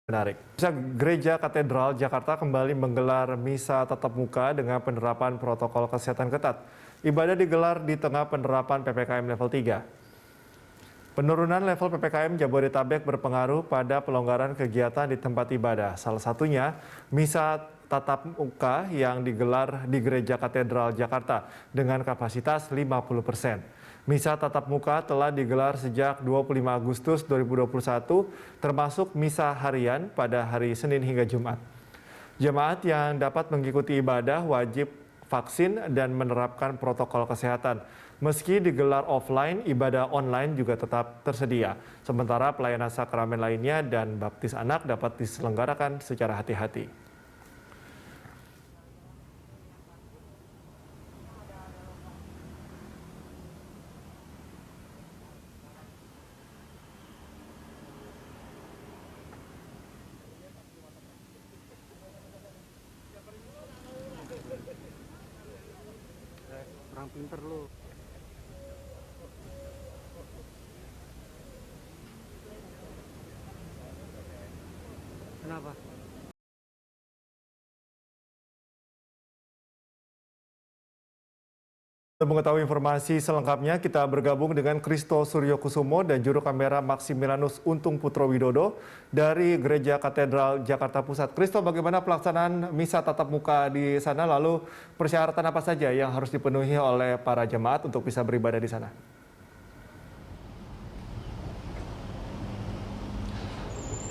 Menarik. Gereja Katedral Jakarta kembali menggelar misa tatap muka dengan penerapan protokol kesehatan ketat. Ibadah digelar di tengah penerapan PPKM level 3. Penurunan level PPKM Jabodetabek berpengaruh pada pelonggaran kegiatan di tempat ibadah. Salah satunya misa tatap muka yang digelar di Gereja Katedral Jakarta dengan kapasitas 50%. Misa tatap muka telah digelar sejak 25 Agustus 2021, termasuk misa harian pada hari Senin hingga Jumat. Jemaat yang dapat mengikuti ibadah wajib vaksin dan menerapkan protokol kesehatan. Meski digelar offline, ibadah online juga tetap tersedia. Sementara pelayanan sakramen lainnya dan baptis anak dapat diselenggarakan secara hati-hati. Orang pinter lu. Kenapa? Untuk mengetahui informasi selengkapnya, kita bergabung dengan Kristo Suryokusumo dan juru kamera Maximilianus Untung Putrowidodo dari Gereja Katedral Jakarta Pusat. Kristo, bagaimana pelaksanaan misa tatap muka di sana? Lalu persyaratan apa saja yang harus dipenuhi oleh para jemaat untuk bisa beribadah di sana?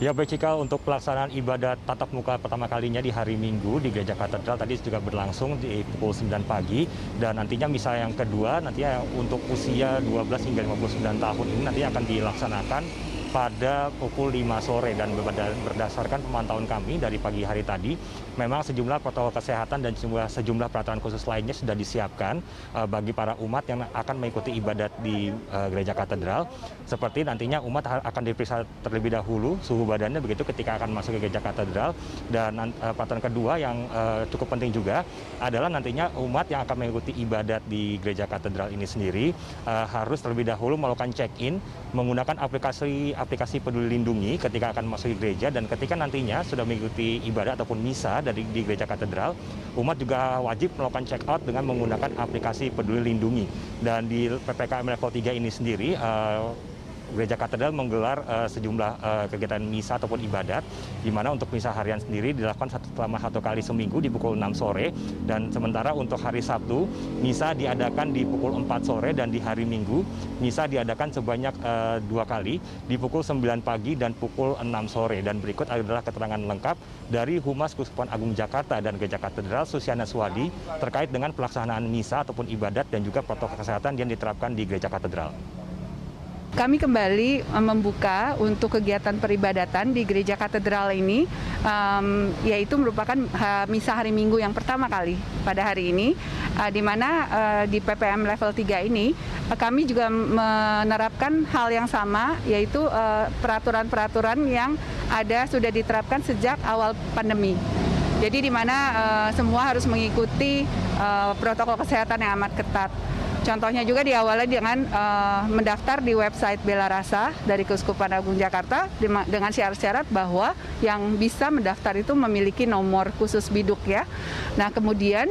Ya baik, Cika, untuk pelaksanaan ibadah tatap muka pertama kalinya di hari Minggu di Gereja Katedral tadi juga berlangsung di pukul 9 pagi dan nantinya misa yang kedua nantinya untuk usia 12 hingga 59 tahun ini nanti akan dilaksanakan pada pukul 5 sore dan berdasarkan pemantauan kami dari pagi hari tadi memang sejumlah protokol kesehatan dan sejumlah peraturan khusus lainnya sudah disiapkan bagi para umat yang akan mengikuti ibadat di Gereja Katedral. Seperti nantinya umat akan diperiksa terlebih dahulu suhu badannya begitu ketika akan masuk ke Gereja Katedral, dan peraturan kedua yang cukup penting juga adalah nantinya umat yang akan mengikuti ibadat di Gereja Katedral ini sendiri harus terlebih dahulu melakukan check-in menggunakan aplikasi Peduli Lindungi ketika akan masuk ke gereja, dan ketika nantinya sudah mengikuti ibadah ataupun misa di Gereja Katedral, umat juga wajib melakukan check out dengan menggunakan aplikasi Peduli Lindungi. Dan di PPKM level 3 ini sendiri Gereja Katedral menggelar sejumlah kegiatan misa ataupun ibadat, di mana untuk misa harian sendiri dilakukan selama 1 kali seminggu di pukul 6 sore, dan sementara untuk hari Sabtu misa diadakan di pukul 4 sore, dan di hari Minggu misa diadakan sebanyak 2 kali di pukul 9 pagi dan pukul 6 sore. Dan berikut adalah keterangan lengkap dari Humas Keuskupan Agung Jakarta dan Gereja Katedral Susiana Swadi terkait dengan pelaksanaan misa ataupun ibadat dan juga protokol kesehatan yang diterapkan di Gereja Katedral. Kami kembali membuka untuk kegiatan peribadatan di Gereja Katedral ini, yaitu merupakan misa hari Minggu yang pertama kali pada hari ini, di mana di PPKM level 3 ini kami juga menerapkan hal yang sama, yaitu peraturan-peraturan yang sudah diterapkan sejak awal pandemi. Jadi di mana semua harus mengikuti protokol kesehatan yang amat ketat. Contohnya juga diawali dengan mendaftar di website Bela Rasa dari Keuskupan Agung Jakarta dengan syarat-syarat bahwa yang bisa mendaftar itu memiliki nomor khusus biduk ya. Nah kemudian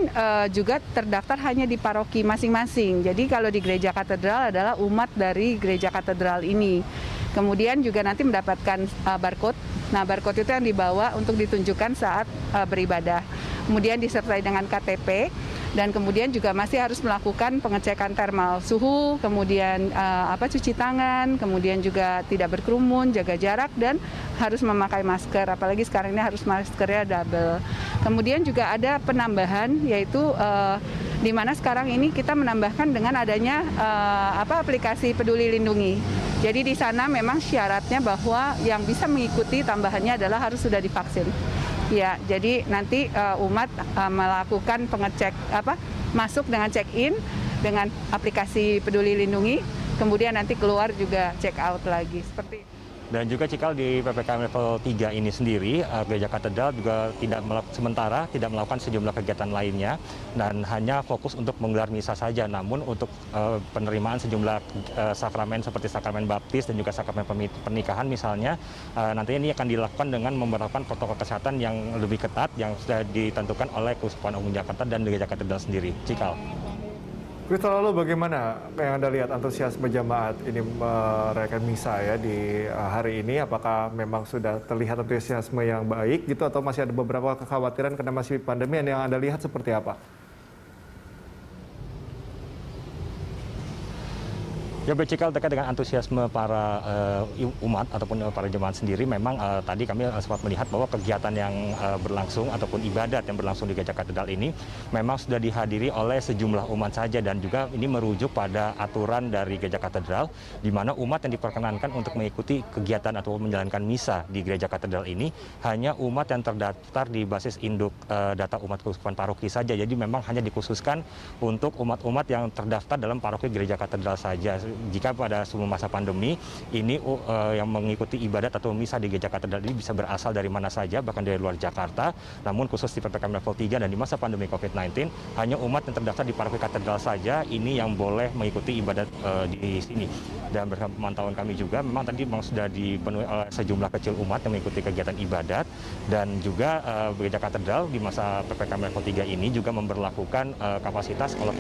juga terdaftar hanya di paroki masing-masing. Jadi kalau di Gereja Katedral adalah umat dari Gereja Katedral ini. Kemudian juga nanti mendapatkan barcode. Nah barcode itu yang dibawa untuk ditunjukkan saat beribadah. Kemudian disertai dengan KTP. Dan kemudian juga masih harus melakukan pengecekan thermal suhu, kemudian cuci tangan, kemudian juga tidak berkerumun, jaga jarak, dan harus memakai masker. Apalagi sekarang ini harus maskernya double. Kemudian juga ada penambahan, yaitu di mana sekarang ini kita menambahkan dengan adanya aplikasi Peduli Lindungi. Jadi di sana memang syaratnya bahwa yang bisa mengikuti tambahannya adalah harus sudah divaksin. Ya, jadi nanti umat melakukan masuk dengan check-in dengan aplikasi Peduli Lindungi, kemudian nanti keluar juga check out lagi seperti. Dan juga Cikal di PPKM level 3 ini sendiri, Gereja Katedral juga sementara tidak melakukan sejumlah kegiatan lainnya dan hanya fokus untuk menggelar misa saja. Namun untuk penerimaan sejumlah sakramen seperti sakramen baptis dan juga sakramen pernikahan misalnya, nantinya ini akan dilakukan dengan menerapkan protokol kesehatan yang lebih ketat yang sudah ditentukan oleh Keuskupan Agung Jakarta dan Gereja Katedral sendiri. Cikal. Kristo, lalu bagaimana yang Anda lihat antusiasme jemaat ini merayakan misa ya di hari ini? Apakah memang sudah terlihat antusiasme yang baik gitu atau masih ada beberapa kekhawatiran karena masih pandemi yang Anda lihat seperti apa? Ya, Cikal, terkait dengan antusiasme para umat ataupun para jemaat sendiri, memang tadi kami sempat melihat bahwa kegiatan yang berlangsung ataupun ibadat yang berlangsung di Gereja Katedral ini memang sudah dihadiri oleh sejumlah umat saja dan juga ini merujuk pada aturan dari Gereja Katedral di mana umat yang diperkenankan untuk mengikuti kegiatan atau menjalankan misa di Gereja Katedral ini hanya umat yang terdaftar di basis induk data umat keuskupan paroki saja. Jadi memang hanya dikhususkan untuk umat-umat yang terdaftar dalam paroki Gereja Katedral saja. Jika pada sebelum masa pandemi ini yang mengikuti ibadat atau misa di Gereja Katedral ini bisa berasal dari mana saja, bahkan dari luar Jakarta. Namun khusus di PPKM level 3 dan di masa pandemi COVID-19 hanya umat yang terdaftar di paroki katedral saja ini yang boleh mengikuti ibadat di sini. Dan bersama pemantauan kami juga memang tadi memang sudah dipenuhi oleh sejumlah kecil umat yang mengikuti kegiatan ibadat dan juga Gereja Katedral di masa PPKM level 3 ini juga memberlakukan kapasitas kalau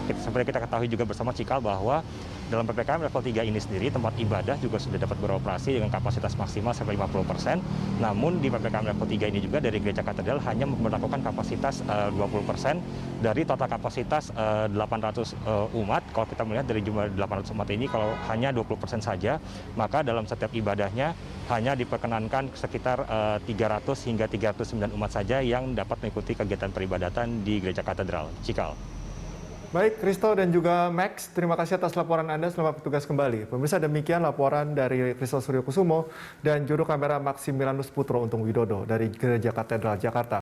seperti kita ketahui juga bersama Cikal bahwa dalam PPKM level 3 ini sendiri, tempat ibadah juga sudah dapat beroperasi dengan kapasitas maksimal sampai 50%. Namun di PPKM level 3 ini juga dari Gereja Katedral hanya memperlakukan kapasitas 20% dari total kapasitas 800 umat. Kalau kita melihat dari jumlah 800 umat ini, kalau hanya 20% saja, maka dalam setiap ibadahnya hanya diperkenankan sekitar 300 hingga 309 umat saja yang dapat mengikuti kegiatan peribadatan di Gereja Katedral. Cikal. Baik, Kristo dan juga Max, terima kasih atas laporan Anda. Selamat bertugas kembali. Pemirsa, demikian laporan dari Kristo Suryokusumo dan juru kamera Maximilianus Putro Untung Widodo dari Gereja Katedral Jakarta.